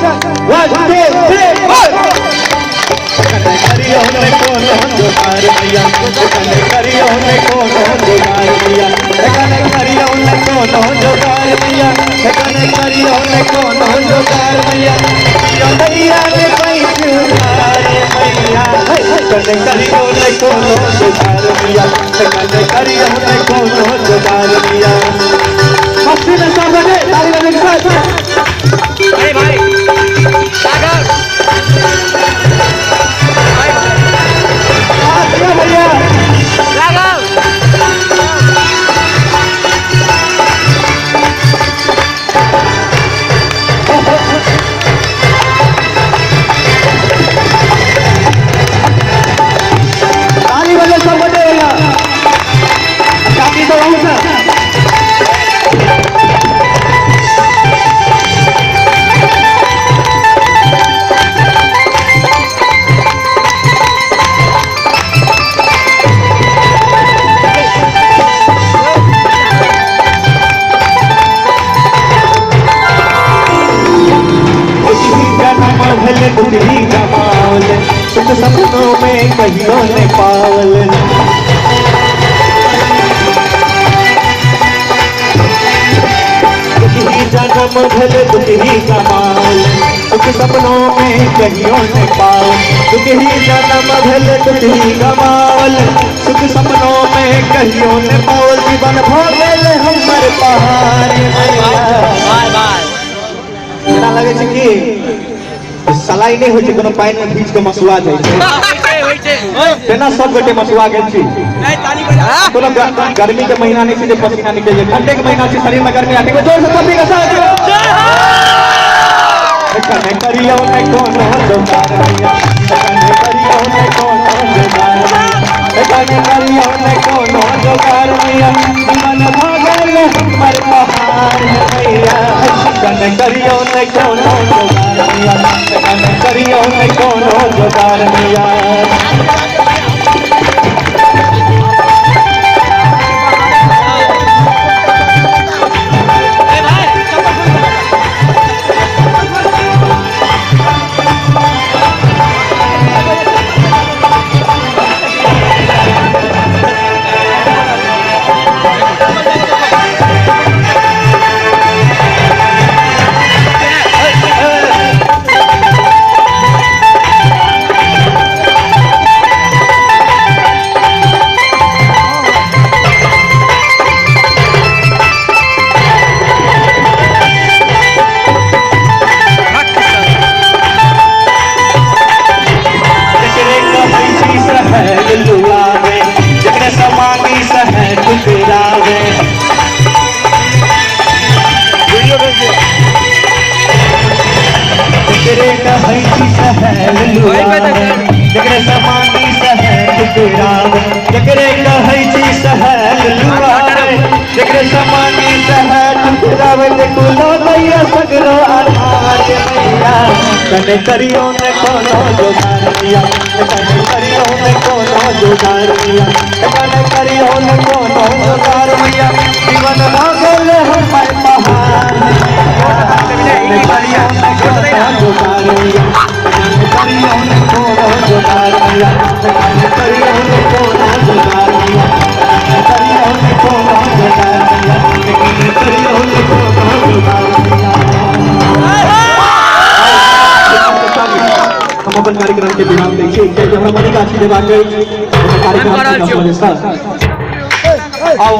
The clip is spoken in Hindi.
1 2 3 करियो ने कोनो जोगार भैया करियो ने कोनो जोगार भैया करियो ने कोनो जोगार भैया करियो ने कोनो जोगार भैया भैया ने पैसे भैया करियो ने कोनो जोगार भैया करियो ने कोनो जोगार भैया मस्ती में सब बजे ताली बजे के साथ अरे भाई सागर भैया ताली बजे सब बजे भैया काफी तो बहुत है दुखी कमाल सुख सपनों में कहियो ने पावल दुखी जन्म भल दुखी कमाल सुख सपनों में कहियो ने पावल दुखी जन्म भल दुखी कमाल सुख सपनों में कहियो ने पावल जीवन भोगल हमर पहाड़ लगे छै कि सलाई नहीं होय छै कोनो पानी में भीज के मसुआ जाय छै केना सब गोटे मसुआ गेल छी नहीं ताली बजा कोनो गर्मी के महीना नहीं छै जे पसीना निकल जाय ठंडे के महीना छै शरीर में गर्मी आटे जोर से सभी के साथ जय हो कने करियो ने कोनो जोगार भैया कने करियो ने कोनो जोगार कने करियो ने कोनो जोगार भैया मन भागल हमर पहाड़ भैया कने करियो ने कोनो जोगार भैया कने करियो ने कोनो जोगार भैया जकरे समानी सहल लुरावे जकरे कहै छी सहल लुरावे जकरे समानी सहल लुरावे देखो लैया सगरो आधार भैया कने करियो ने कोनो जोगार भैया कने करियो ने कोनो जोगार भैया कने करियो ने कोनो जोगार भैया जीवन भागल हमर पहाड़ कने करियो ने कोनो जोगार भैया करियो ने कोनो जोगार भैया करियो ने कोनो जोगार भैया करियो ने कोनो जोगार भैया करियो ने कोनो जोगार भैया हम अपन कार्यक्रम के विराम दै छी जे हमरा मनी गाछी देबाक अछि कार्यक्रम आओ